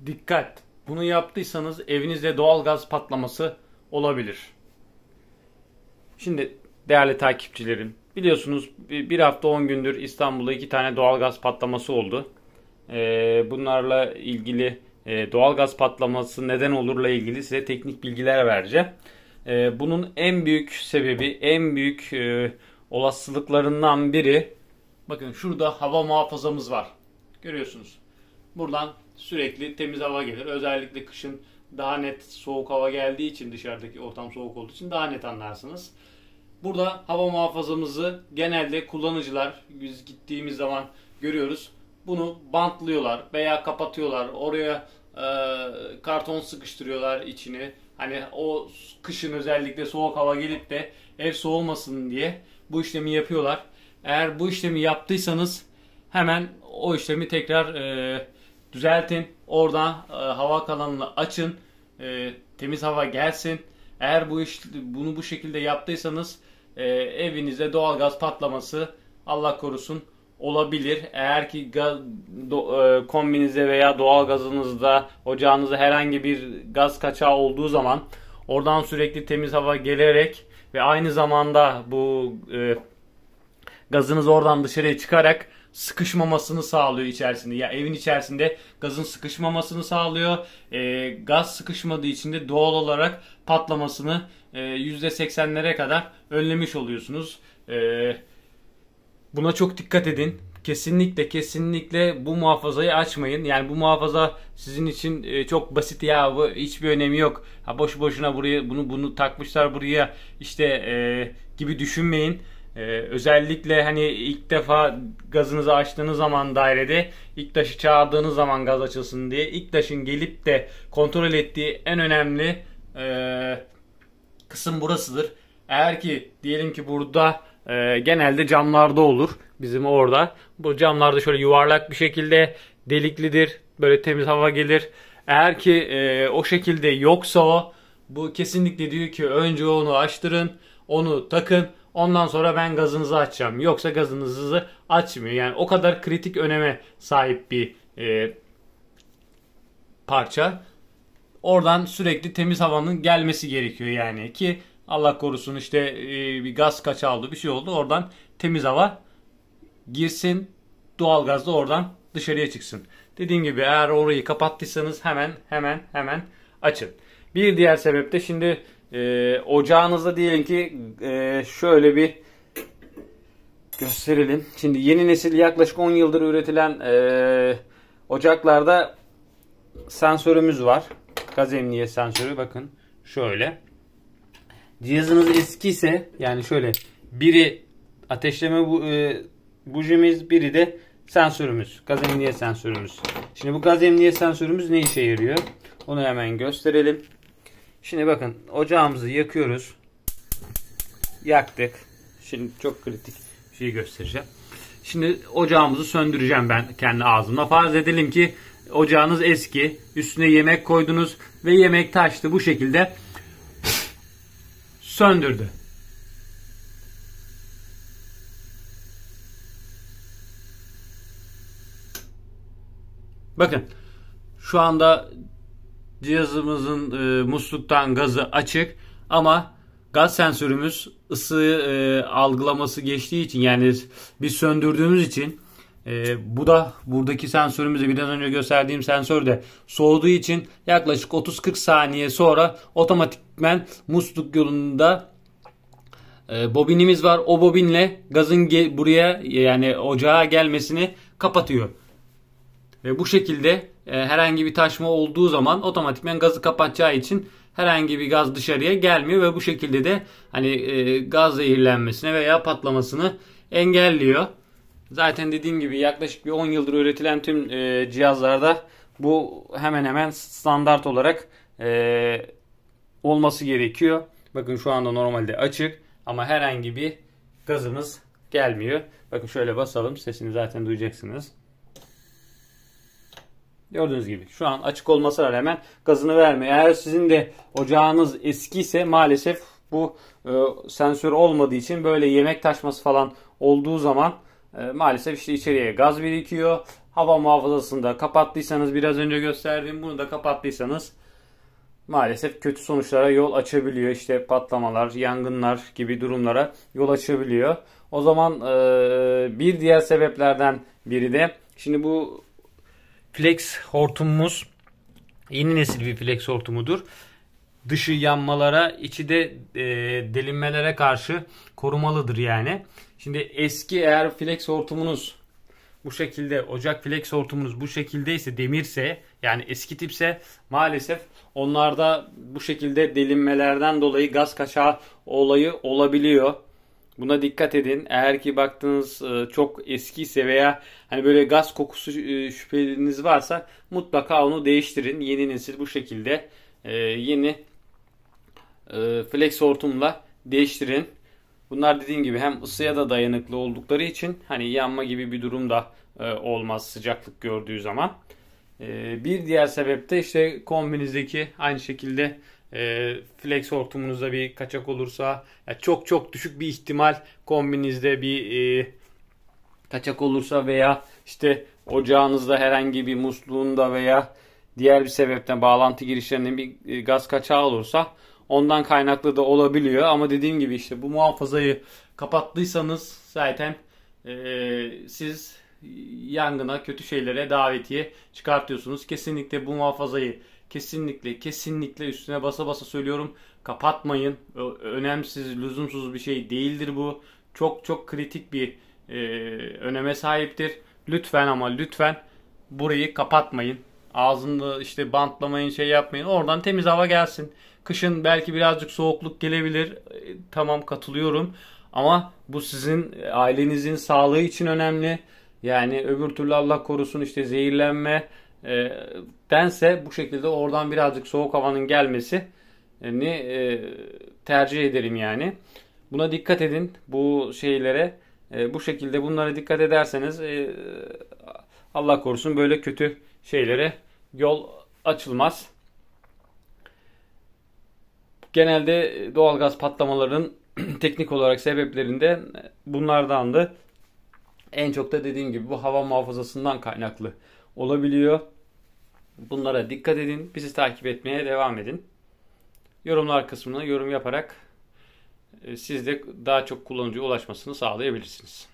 Dikkat! Bunu yaptıysanız evinizde doğalgaz patlaması olabilir. Şimdi değerli takipçilerim, biliyorsunuz bir hafta 10 gündür İstanbul'da 2 tane doğalgaz patlaması oldu. Bunlarla ilgili doğalgaz patlaması neden olurla ilgili size teknik bilgiler vereceğim. Bunun en büyük sebebi, en büyük olasılıklarından biri, bakın şurada hava muhafazamız var. Görüyorsunuz. Buradan sürekli temiz hava gelir. Özellikle kışın daha net soğuk hava geldiği için, dışarıdaki ortam soğuk olduğu için daha net anlarsınız. Burada hava muhafazamızı genelde kullanıcılar, biz gittiğimiz zaman görüyoruz. Bunu bantlıyorlar veya kapatıyorlar. Oraya karton sıkıştırıyorlar içini. Hani o kışın özellikle soğuk hava gelip de ev soğumasın diye bu işlemi yapıyorlar. Eğer bu işlemi yaptıysanız hemen o işlemi tekrar düzeltin. Oradan hava kanalını açın. Temiz hava gelsin. Eğer bunu bu şekilde yaptıysanız evinizde doğalgaz patlaması, Allah korusun, olabilir. Eğer ki kombinizde veya doğalgazınızda, ocağınızda herhangi bir gaz kaçağı olduğu zaman oradan sürekli temiz hava gelerek ve aynı zamanda bu gazınız oradan dışarıya çıkarak sıkışmamasını sağlıyor içerisinde. Ya evin içerisinde gazın sıkışmamasını sağlıyor. Gaz sıkışmadığı için de doğal olarak patlamasını %80'lere kadar önlemiş oluyorsunuz. Buna çok dikkat edin. Kesinlikle bu muhafazayı açmayın. Yani bu muhafaza sizin için çok basit, ya bu hiçbir önemi yok. Ha, boşu boşuna buraya bunu takmışlar buraya işte gibi düşünmeyin. Özellikle hani ilk defa gazınızı açtığınız zaman dairede, ilk taşı çağırdığınız zaman gaz açılsın diye, ilk taşın gelip de kontrol ettiği en önemli kısım burasıdır. Eğer ki diyelim ki burada genelde camlarda olur bizim orada. Bu camlarda şöyle yuvarlak bir şekilde deliklidir. Böyle temiz hava gelir. Eğer ki o şekilde yoksa bu kesinlikle diyor ki önce onu açtırın, onu takın. Ondan sonra ben gazınızı açacağım. Yoksa gazınızı açmıyor. Yani o kadar kritik öneme sahip bir parça. Oradan sürekli temiz havanın gelmesi gerekiyor yani ki Allah korusun işte bir gaz kaçağı oldu, bir şey oldu. Oradan temiz hava girsin. Doğalgaz da oradan dışarıya çıksın. Dediğim gibi eğer orayı kapattıysanız hemen açın. Bir diğer sebep de şimdi ocağınızda diyelim ki şöyle bir gösterelim. Şimdi yeni nesil yaklaşık 10 yıldır üretilen ocaklarda sensörümüz var. Gaz emniyet sensörü, bakın şöyle. Cihazınız eski ise, yani şöyle, biri ateşleme bujimiz, biri de sensörümüz. Gaz emniyet sensörümüz. Şimdi bu gaz emniyet sensörümüz ne işe yarıyor? Onu hemen gösterelim. Şimdi bakın ocağımızı yakıyoruz. Yaktık. Şimdi çok kritik bir şey göstereceğim. Şimdi ocağımızı söndüreceğim ben kendi ağzımla. Farz edelim ki ocağınız eski. Üstüne yemek koydunuz ve yemek taştı. Bu şekilde söndürdü. Bakın şu anda cihazımızın musluktan gazı açık ama gaz sensörümüz ısı algılaması geçtiği için, yani biz söndürdüğümüz için bu da buradaki sensörümüzde, biraz önce gösterdiğim sensör de soğuduğu için yaklaşık 30-40 saniye sonra otomatikmen musluk yolunda bobinimiz var. O bobinle gazın buraya, yani ocağa gelmesini kapatıyor. Ve bu şekilde herhangi bir taşma olduğu zaman otomatikman gazı kapatacağı için herhangi bir gaz dışarıya gelmiyor ve bu şekilde de hani gaz zehirlenmesine veya patlamasını engelliyor. Zaten dediğim gibi yaklaşık bir 10 yıldır üretilen tüm cihazlarda bu hemen hemen standart olarak olması gerekiyor. Bakın şu anda normalde açık ama herhangi bir gazımız gelmiyor. Bakın şöyle basalım, sesini zaten duyacaksınız. Gördüğünüz gibi şu an açık olmasına rağmen gazını vermiyor. Eğer sizin de ocağınız eskiyse maalesef bu sensör olmadığı için böyle yemek taşması falan olduğu zaman maalesef işte içeriye gaz birikiyor. hava muhafazasını da kapattıysanız, biraz önce gösterdiğim bunu da kapattıysanız maalesef kötü sonuçlara yol açabiliyor. İşte patlamalar, yangınlar gibi durumlara yol açabiliyor. O zaman bir diğer sebeplerden biri de, şimdi bu flex hortumumuz yeni nesil bir flex hortumudur. Dışı yanmalara, içi de delinmelere karşı korumalıdır yani. Şimdi eski, eğer flex hortumunuz bu şekilde, ocak flex hortumunuz bu şekildeyse, demirse, yani eski tipse, maalesef onlarda bu şekilde delinmelerden dolayı gaz kaçağı olayı olabiliyor. Buna dikkat edin. Eğer ki baktığınız çok eskiyse veya hani böyle gaz kokusu şüpheniz varsa mutlaka onu değiştirin. Yeni nesil bu şekilde yeni flex hortumla değiştirin. Bunlar dediğim gibi hem ısıya da dayanıklı oldukları için hani yanma gibi bir durum da olmaz sıcaklık gördüğü zaman. Bir diğer sebep de işte kombinizdeki aynı şekilde flex hortumunuzda bir kaçak olursa, çok çok düşük bir ihtimal kombinizde bir kaçak olursa veya işte ocağınızda herhangi bir musluğunda veya diğer bir sebepten bağlantı girişlerinde bir gaz kaçağı olursa ondan kaynaklı da olabiliyor. Ama dediğim gibi işte bu muhafazayı kapattıysanız zaten siz yangına, kötü şeylere davetiye çıkartıyorsunuz. Kesinlikle bu muhafazayı kesinlikle üstüne basa basa söylüyorum, kapatmayın. Önemsiz, lüzumsuz bir şey değildir bu. Çok çok kritik bir öneme sahiptir. Lütfen ama lütfen burayı kapatmayın. Ağzını işte bantlamayın, şey yapmayın. Oradan temiz hava gelsin. Kışın belki birazcık soğukluk gelebilir. Tamam, katılıyorum. Ama bu sizin ailenizin sağlığı için önemli. Yani öbür türlü Allah korusun işte zehirlenme dense bu şekilde oradan birazcık soğuk havanın gelmesini tercih ederim yani. Buna dikkat edin, bu şeylere. Bu şekilde bunlara dikkat ederseniz Allah korusun böyle kötü şeylere yol açılmaz. Genelde doğalgaz patlamaların teknik olarak sebeplerinde bunlardandı. En çok da dediğim gibi bu hava muhafazasından kaynaklı olabiliyor. Bunlara dikkat edin. Bizi takip etmeye devam edin. Yorumlar kısmına yorum yaparak siz de daha çok kullanıcıya ulaşmasını sağlayabilirsiniz.